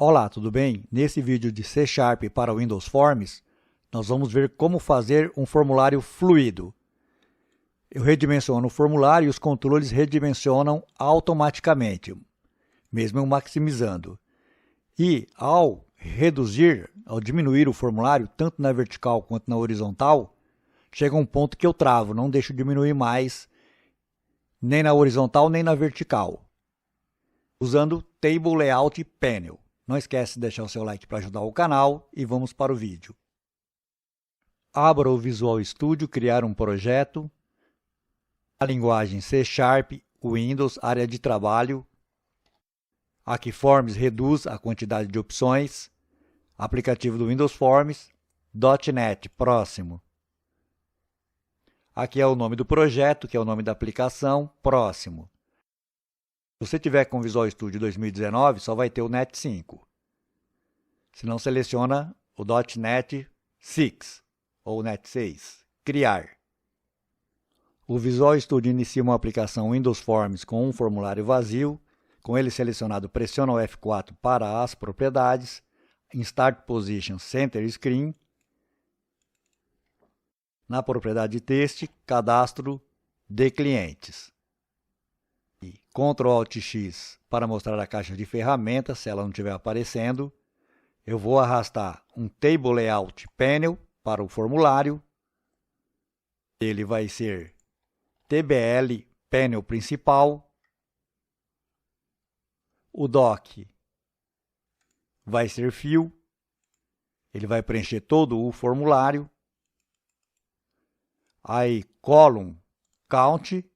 Olá, tudo bem? Nesse vídeo de C# para Windows Forms, nós vamos ver como fazer um formulário fluido. Eu redimensiono o formulário e os controles redimensionam automaticamente, mesmo eu maximizando. E ao diminuir o formulário, tanto na vertical quanto na horizontal, chega um ponto que eu travo, não deixo diminuir mais, nem na horizontal nem na vertical, usando Table Layout Panel. Não esquece de deixar o seu like para ajudar o canal e vamos para o vídeo. Abra o Visual Studio, criar um projeto. A linguagem C#, Windows, área de trabalho. Aqui Forms reduz a quantidade de opções. Aplicativo do Windows Forms. .NET, próximo. Aqui é o nome do projeto, que é o nome da aplicação, próximo. Se você tiver com Visual Studio 2019, só vai ter o NET 5. Se não, seleciona o .NET 6 ou NET 6. Criar. O Visual Studio inicia uma aplicação Windows Forms com um formulário vazio. Com ele selecionado, pressiona o F4 para as propriedades. Em Start Position, Center Screen. Na propriedade Texto, Cadastro de clientes. E Ctrl+Alt+X para mostrar a caixa de ferramentas, se ela não estiver aparecendo. Eu vou arrastar um Table Layout Panel para o formulário. Ele vai ser TBL Panel principal. O Dock vai ser Fill. Ele vai preencher todo o formulário. Aí, Column Count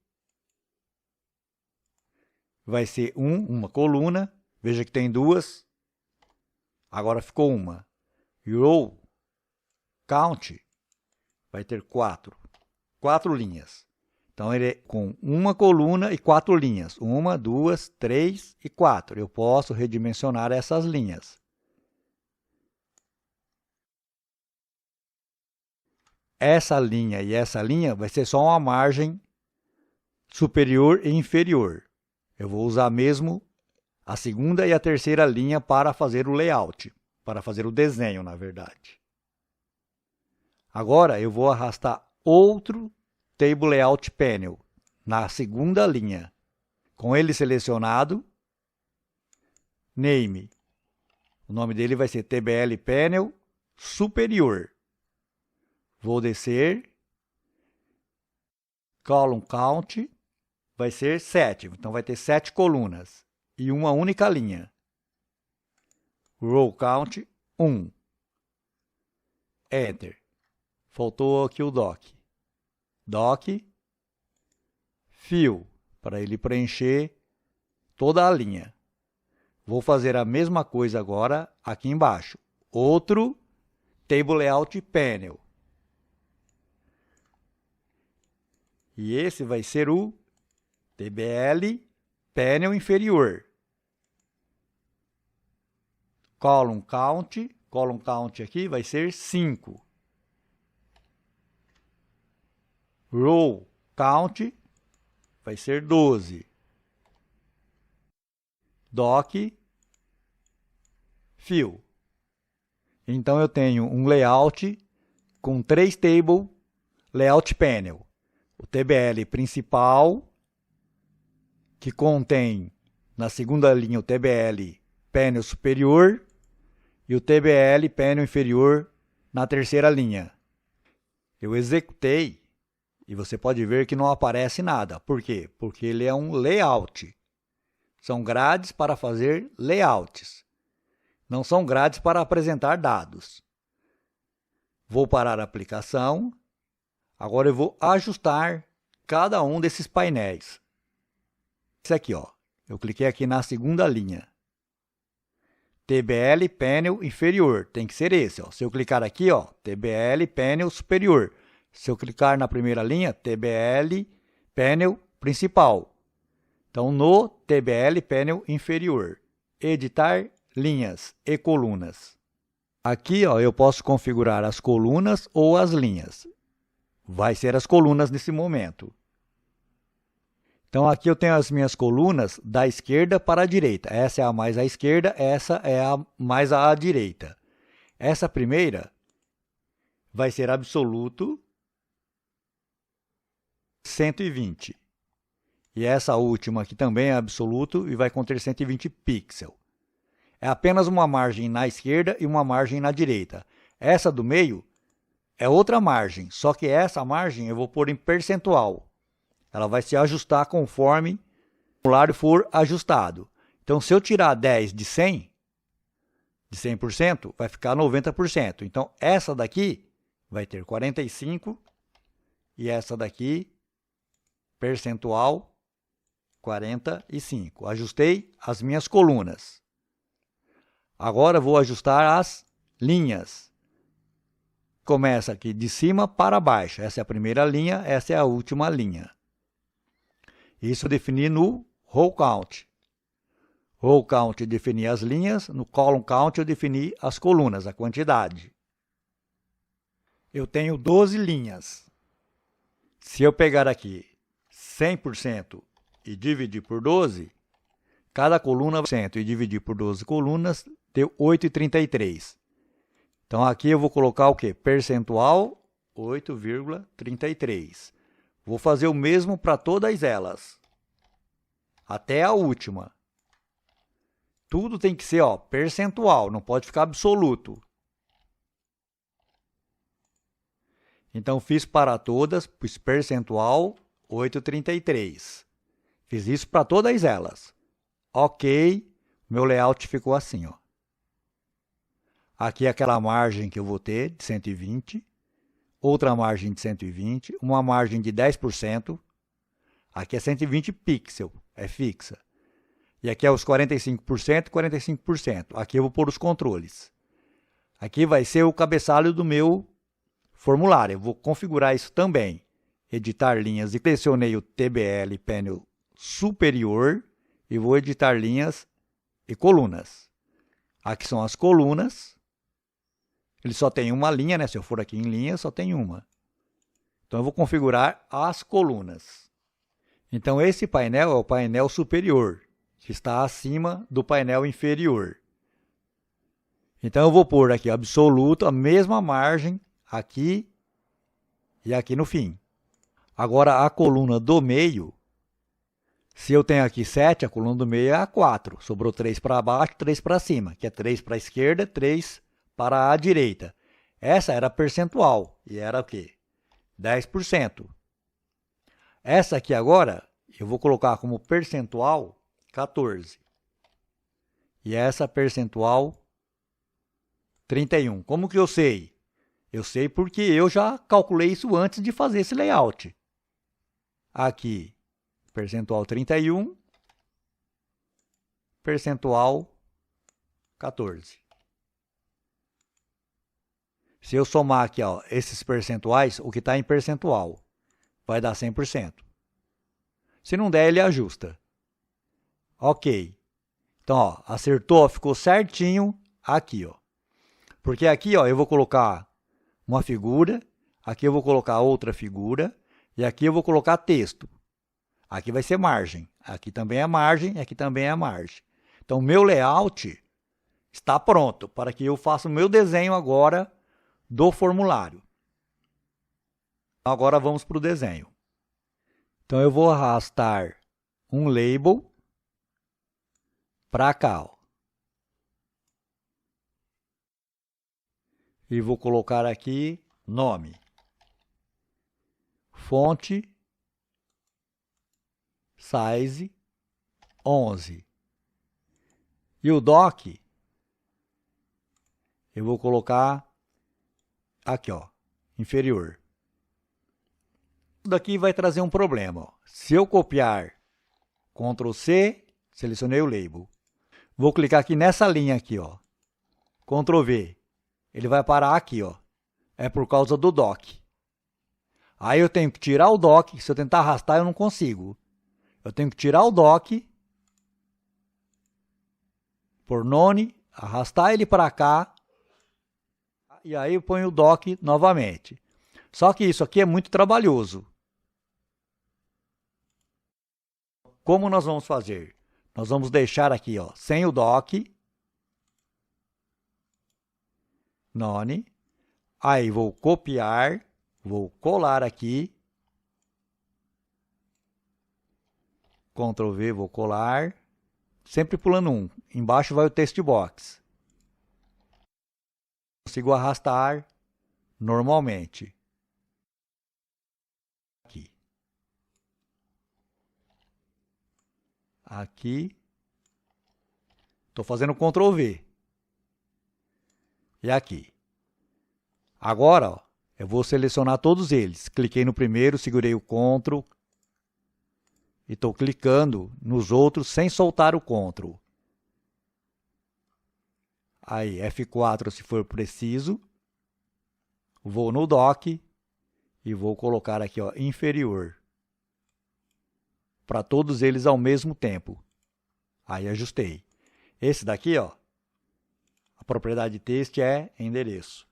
vai ser uma coluna. Veja que tem duas. Agora ficou uma. Row Count vai ter 4. 4 linhas. Então, ele é com uma coluna e 4 linhas. 1, 2, 3 e 4. Eu posso redimensionar essas linhas. Essa linha e essa linha vai ser só uma margem superior e inferior. Eu vou usar mesmo a segunda e a terceira linha para fazer o layout, para fazer o desenho, na verdade. Agora eu vou arrastar outro Table Layout Panel na segunda linha. Com ele selecionado, Name. O nome dele vai ser TBL Panel Superior. Vou descer. Column Count vai ser 7. Então, vai ter 7 colunas e uma única linha. Row Count, 1. Enter. Faltou aqui o Dock. Dock, Fill, para ele preencher toda a linha. Vou fazer a mesma coisa agora aqui embaixo. Outro Table Layout Panel. E esse vai ser o TBL Panel inferior. Column Count aqui vai ser 5. Row Count vai ser 12. Dock, Fill. Então, eu tenho um layout com 3 Table Layout Panel. O TBL principal, que contém na segunda linha o TBL Panel superior e o TBL Panel inferior na terceira linha. Eu executei e você pode ver que não aparece nada. Por quê? Porque ele é um layout. São grades para fazer layouts. Não são grades para apresentar dados. Vou parar a aplicação. Agora eu vou ajustar cada um desses painéis. Esse aqui, ó. Eu cliquei aqui na segunda linha. TBL Panel inferior. Tem que ser esse, ó. Se eu clicar aqui, ó, TBL Panel superior. Se eu clicar na primeira linha, TBL Panel principal. Então, no TBL Panel inferior. Editar linhas e colunas. Aqui, ó, eu posso configurar as colunas ou as linhas. Vai ser as colunas nesse momento. Então aqui eu tenho as minhas colunas da esquerda para a direita. Essa é a mais à esquerda, essa é a mais à direita. Essa primeira vai ser absoluto 120. E essa última aqui também é absoluto e vai conter 120 pixels. É apenas uma margem na esquerda e uma margem na direita. Essa do meio é outra margem, só que essa margem eu vou pôr em percentual. Ela vai se ajustar conforme o formulário for ajustado. Então, se eu tirar 10 de 100, de 100%, vai ficar 90%. Então, essa daqui vai ter 45 e essa daqui, percentual, 45. Ajustei as minhas colunas. Agora, vou ajustar as linhas. Começa aqui de cima para baixo. Essa é a primeira linha, essa é a última linha. Isso eu defini no row count. Row count eu defini as linhas, no column count eu defini as colunas, a quantidade. Eu tenho 12 linhas. Se eu pegar aqui 100% e dividir por 12, cada coluna 100% e dividir por 12 colunas, deu 8,33. Então aqui eu vou colocar o quê? Percentual 8,33. Vou fazer o mesmo para todas elas, até a última. Tudo tem que ser percentual, não pode ficar absoluto. Então, fiz para todas, pus percentual 8,33. Fiz isso para todas elas. Ok, meu layout ficou assim. Aqui é aquela margem que eu vou ter, de 120. Outra margem de 120, uma margem de 10%, aqui é 120 pixels, é fixa. E aqui é os 45% e 45%. Aqui eu vou pôr os controles. Aqui vai ser o cabeçalho do meu formulário. Eu vou configurar isso também. Editar linhas e selecionei o TBL Panel superior e vou editar linhas e colunas. Aqui são as colunas. Ele só tem uma linha, né? Se eu for aqui em linha, só tem uma. Então, eu vou configurar as colunas. Então, esse painel é o painel superior, que está acima do painel inferior. Então, eu vou pôr aqui absoluto, a mesma margem aqui e aqui no fim. Agora, a coluna do meio, se eu tenho aqui 7, a coluna do meio é a 4. Sobrou 3 para baixo, 3 para cima, que é 3 para a esquerda, 3 para a direita. Essa era percentual e era o quê? 10%. Essa aqui agora, eu vou colocar como percentual 14. E essa percentual 31. Como que eu sei? Eu sei porque eu já calculei isso antes de fazer esse layout. Aqui, percentual 31, percentual 14. Se eu somar aqui, esses percentuais, o que está em percentual, vai dar 100%. Se não der, ele ajusta. Ok. Então, acertou, ficou certinho aqui, Porque aqui, eu vou colocar uma figura, aqui eu vou colocar outra figura, e aqui eu vou colocar texto. Aqui vai ser margem, aqui também é margem, e aqui também é margem. Então, o meu layout está pronto para que eu faça o meu desenho agora do formulário. Agora vamos para o desenho. Então, eu vou arrastar um label para cá. E vou colocar aqui nome, fonte, size 11. E o doc, eu vou colocar aqui, inferior. Isso daqui vai trazer um problema. Se eu copiar Ctrl C, selecionei o label. Vou clicar aqui nessa linha aqui, Ctrl V. Ele vai parar aqui, É por causa do doc. Aí eu tenho que tirar o doc. Se eu tentar arrastar, eu não consigo. Eu tenho que tirar o doc, por none, arrastar ele para cá, e aí eu ponho o doc novamente. Só que isso aqui é muito trabalhoso. como nós vamos fazer? Nós vamos deixar aqui, ó, sem o dock. None. Aí vou copiar, vou colar aqui. Ctrl V, vou colar. Sempre pulando um. Embaixo vai o text box. Consigo arrastar normalmente. Aqui. Aqui. Estou fazendo Ctrl V. E aqui. Agora, ó, eu vou selecionar todos eles. Cliquei no primeiro, segurei o Ctrl. E estou clicando nos outros sem soltar o Ctrl. Aí, F4 se for preciso. Vou no dock e vou colocar aqui, ó, inferior. Para todos eles ao mesmo tempo. Aí, ajustei. Esse daqui, ó, a propriedade de texto é endereço.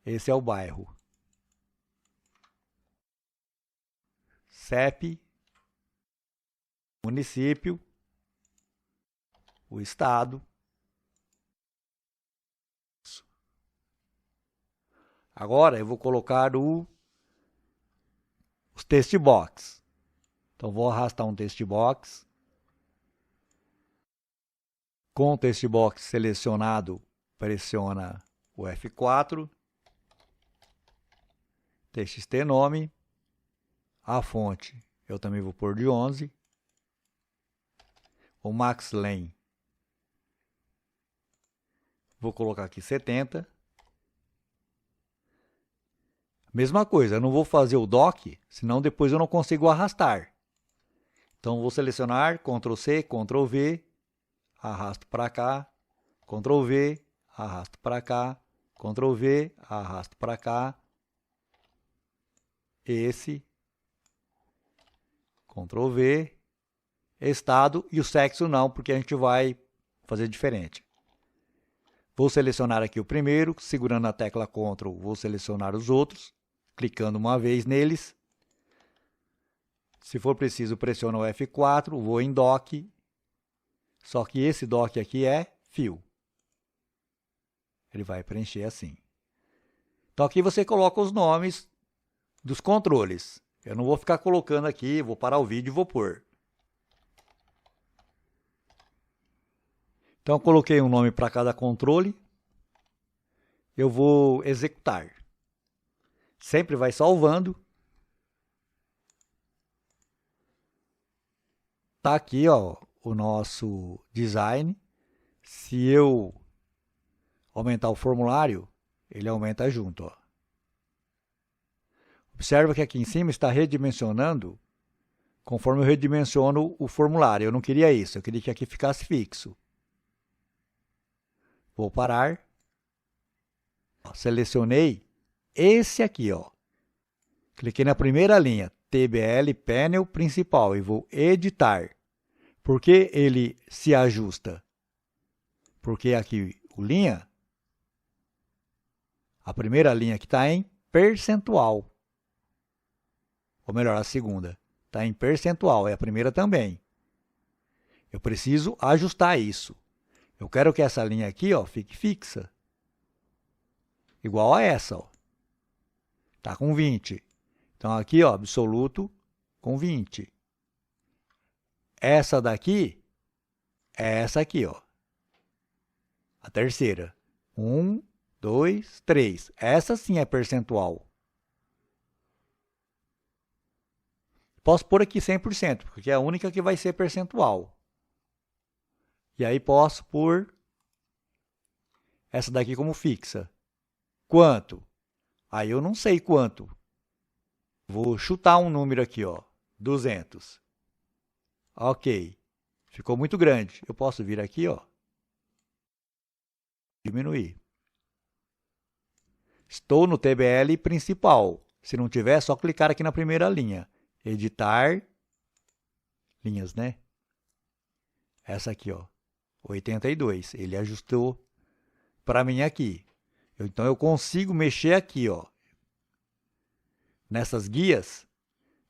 Esse é o bairro. CEP, município, o estado. Agora eu vou colocar os text box. Então vou arrastar um text box. Com o text box selecionado, pressiona o F4. TXT nome. A fonte eu também vou pôr de 11. O max len vou colocar aqui 70. Mesma coisa, eu não vou fazer o dock, senão depois eu não consigo arrastar. Então vou selecionar, Ctrl C, Ctrl V, arrasto para cá, Ctrl V, arrasto para cá, Ctrl V, arrasto para cá. Esse, Ctrl V, estado e o sexo não, porque a gente vai fazer diferente. Vou selecionar aqui o primeiro, segurando a tecla Ctrl, vou selecionar os outros, clicando uma vez neles. Se for preciso, pressiono o F4, vou em dock, só que esse dock aqui é fill. Ele vai preencher assim. Então aqui você coloca os nomes dos controles. Eu não vou ficar colocando aqui, vou parar o vídeo e vou pôr. Então, eu coloquei um nome para cada controle. Eu vou executar. Sempre vai salvando. Tá aqui, ó, o nosso design. Se eu aumentar o formulário, ele aumenta junto, ó. Observa que aqui em cima está redimensionando conforme eu redimensiono o formulário. Eu não queria isso, eu queria que aqui ficasse fixo. Vou parar. Selecionei esse aqui, ó. Cliquei na primeira linha, TBL Panel Principal, e vou editar. Por que ele se ajusta? Porque aqui o linha, a primeira linha que está em percentual. Ou melhor, a segunda. Está em percentual, é a primeira também. Eu preciso ajustar isso. Eu quero que essa linha aqui, ó, fique fixa. Igual a essa, ó. Está com 20. Então, aqui, ó, absoluto com 20. Essa daqui é essa aqui, ó. A terceira. 1, 2, 3. Essa sim é percentual. Posso pôr aqui 100%, porque é a única que vai ser percentual. E aí posso pôr essa daqui como fixa. Quanto? Aí eu não sei quanto. Vou chutar um número aqui, ó, 200. Ok. Ficou muito grande. Eu posso vir aqui, ó, diminuir. Estou no TBL principal. Se não tiver, é só clicar aqui na primeira linha. Editar. Linhas, né? Essa aqui, ó. 82. Ele ajustou para mim aqui. Então, eu consigo mexer aqui, ó. Nessas guias,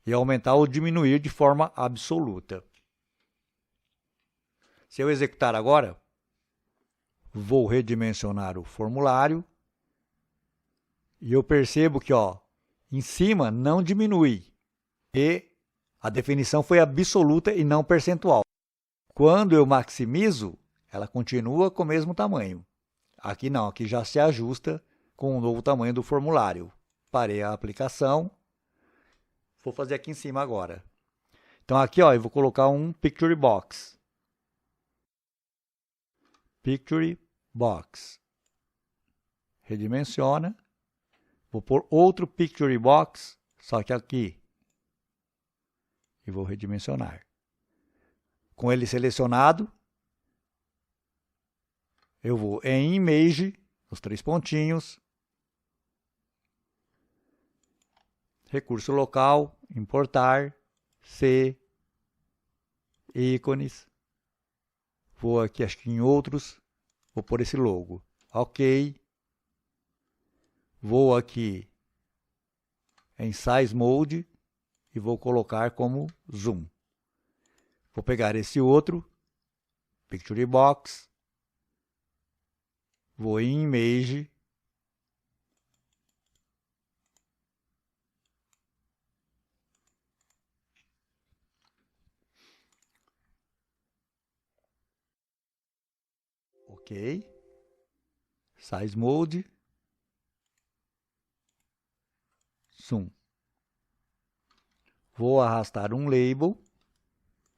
e aumentar ou diminuir de forma absoluta. Se eu executar agora, vou redimensionar o formulário e eu percebo que em cima não diminui e a definição foi absoluta e não percentual. Quando eu maximizo, ela continua com o mesmo tamanho. Aqui não, aqui já se ajusta com o novo tamanho do formulário. Parei a aplicação. Vou fazer aqui em cima agora. Então aqui eu vou colocar um Picture Box. Picture Box. Redimensiona. Vou pôr outro Picture Box, só que aqui. E vou redimensionar. Com ele selecionado, eu vou em Image, os 3 pontinhos, recurso local, importar, C, ícones, vou aqui acho que em outros, vou pôr esse logo, ok, vou aqui em Size Mode e vou colocar como Zoom. Vou pegar esse outro, Picture Box, vou em Image, ok, Size Mode, Zoom. Vou arrastar um label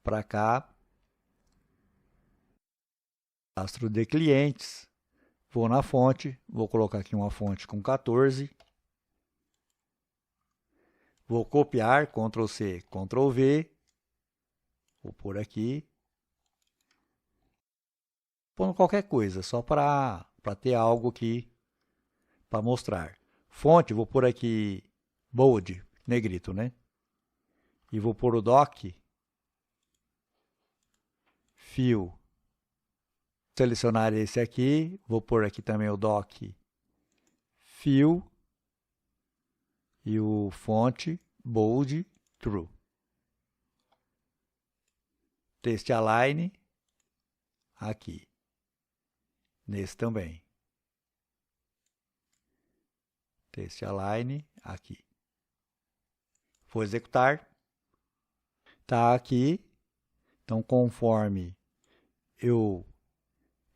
para cá, cadastro de clientes, vou na fonte, vou colocar aqui uma fonte com 14, vou copiar, Ctrl C, Ctrl V, vou pôr aqui, pondo qualquer coisa, só para ter algo aqui para mostrar. Fonte, vou pôr aqui bold, negrito, né? E vou pôr o dock, fio, selecionar esse aqui, vou pôr aqui também o dock, fio, e o fonte, bold, true. Text align, aqui. Nesse também. Text align, aqui. Vou executar. Está aqui. Então, conforme eu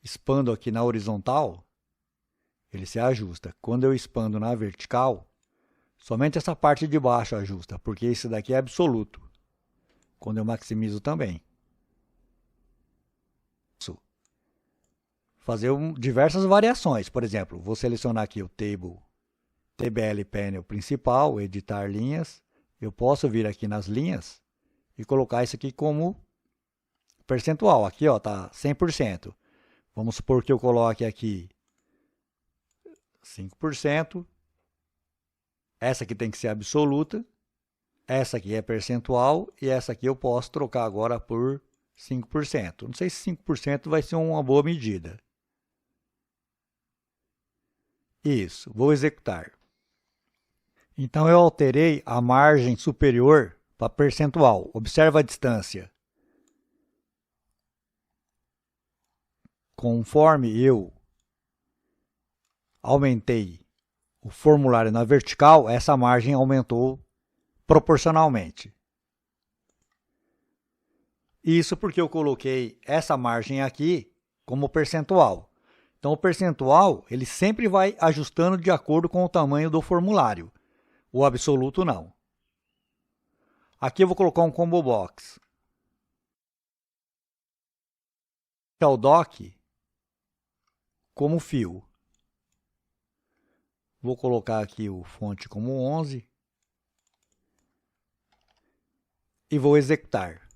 expando aqui na horizontal, ele se ajusta. Quando eu expando na vertical, somente essa parte de baixo ajusta, porque esse daqui é absoluto. Quando eu maximizo também. Fazer diversas variações. Por exemplo, vou selecionar aqui o TBL Panel principal, editar linhas. Eu posso vir aqui nas linhas e colocar isso aqui como percentual. Aqui está 100%. Vamos supor que eu coloque aqui 5%. Essa aqui tem que ser absoluta. Essa aqui é percentual. E essa aqui eu posso trocar agora por 5%. Não sei se 5% vai ser uma boa medida. Isso, vou executar. Então, eu alterei a margem superior para percentual. Observa a distância. Conforme eu aumentei o formulário na vertical, essa margem aumentou proporcionalmente. Isso porque eu coloquei essa margem aqui como percentual. Então, o percentual ele sempre vai ajustando de acordo com o tamanho do formulário. O absoluto não. Aqui eu vou colocar um combo box. O dock como fio. Vou colocar aqui o fonte como 11. E vou executar.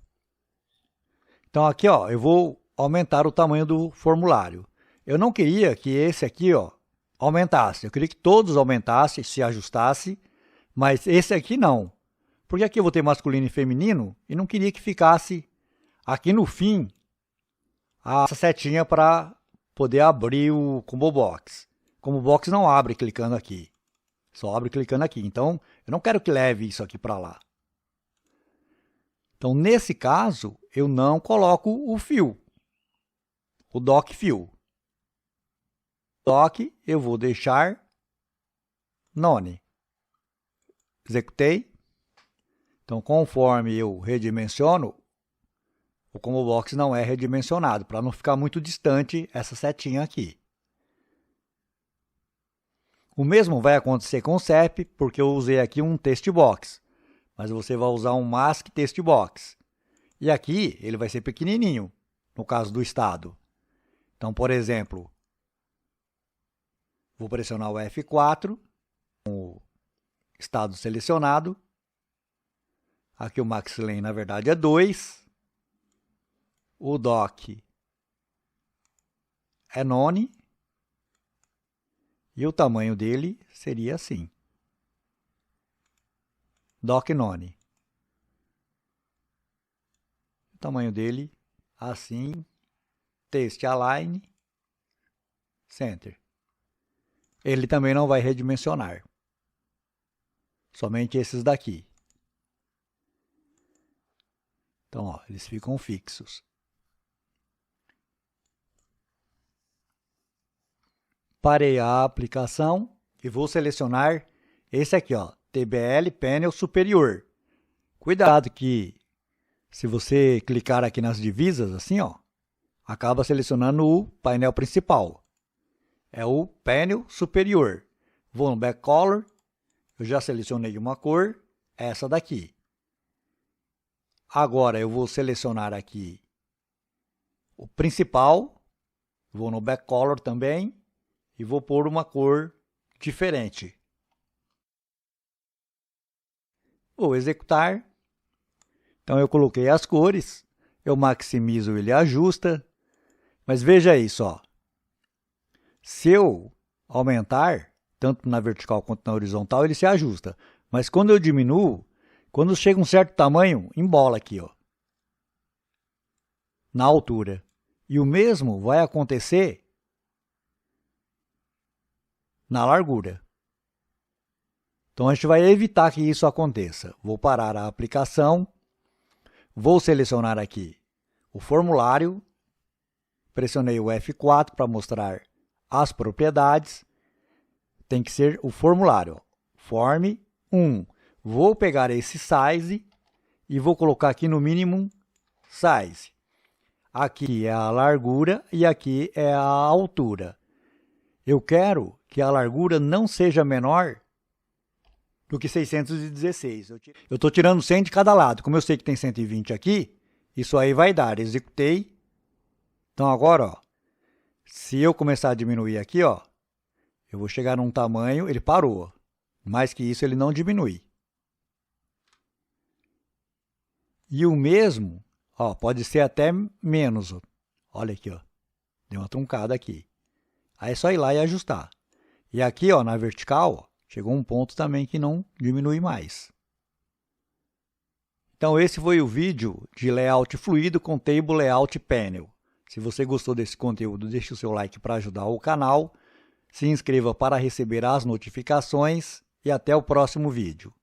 Então aqui eu vou aumentar o tamanho do formulário. Eu não queria que esse aqui aumentasse. Eu queria que todos aumentassem, se ajustasse. Mas esse aqui não. Porque aqui eu vou ter masculino e feminino. E não queria que ficasse aqui no fim essa setinha para poder abrir o combo box. O combo box não abre clicando aqui. Só abre clicando aqui. Então eu não quero que leve isso aqui para lá. Então, nesse caso, eu não coloco o fio, o dock fill. Dock eu vou deixar none. Executei. Então, conforme eu redimensiono, o combo box não é redimensionado, para não ficar muito distante essa setinha aqui. O mesmo vai acontecer com o CEP, porque eu usei aqui um text box, mas você vai usar um mask text box. E aqui ele vai ser pequenininho, no caso do estado. Então, por exemplo, vou pressionar o F4, com o estado selecionado. Aqui o max lane, na verdade, é 2. O dock é none. E o tamanho dele seria assim. Dock none. O tamanho dele, assim. Text align. Center. Ele também não vai redimensionar. Somente esses daqui. Então, ó, eles ficam fixos. Parei a aplicação e vou selecionar esse aqui, ó, TBL Panel Superior. Cuidado que, se você clicar aqui nas divisas, assim, ó, acaba selecionando o painel principal. É o Panel Superior. Vou no Back Color, eu já selecionei uma cor, essa daqui. Agora eu vou selecionar aqui o principal, vou no Back Color também, e vou pôr uma cor diferente. Vou executar. Então eu coloquei as cores, eu maximizo ele ajusta, mas veja isso, ó. Se eu aumentar, tanto na vertical quanto na horizontal, ele se ajusta. Mas quando eu diminuo, quando chega um certo tamanho, embola aqui, ó, na altura. E o mesmo vai acontecer na largura. Então, a gente vai evitar que isso aconteça. Vou parar a aplicação, vou selecionar aqui o formulário, pressionei o F4 para mostrar as propriedades, tem que ser o formulário, form 1. Vou pegar esse size e vou colocar aqui no minimum size. Aqui é a largura e aqui é a altura. Eu quero que a largura não seja menor do que 616. Eu estou tirando 100 de cada lado. Como eu sei que tem 120 aqui, isso aí vai dar. Executei. Então agora, ó, se eu começar a diminuir aqui, ó, eu vou chegar num tamanho, ele parou. Mais que isso, ele não diminui. E o mesmo, ó, pode ser até menos. Ó. Olha aqui, ó, deu uma truncada aqui. Aí é só ir lá e ajustar. E aqui, ó, na vertical, ó, chegou um ponto também que não diminui mais. Então, esse foi o vídeo de layout fluido com Table Layout Panel. Se você gostou desse conteúdo, deixe o seu like para ajudar o canal. Se inscreva para receber as notificações e até o próximo vídeo.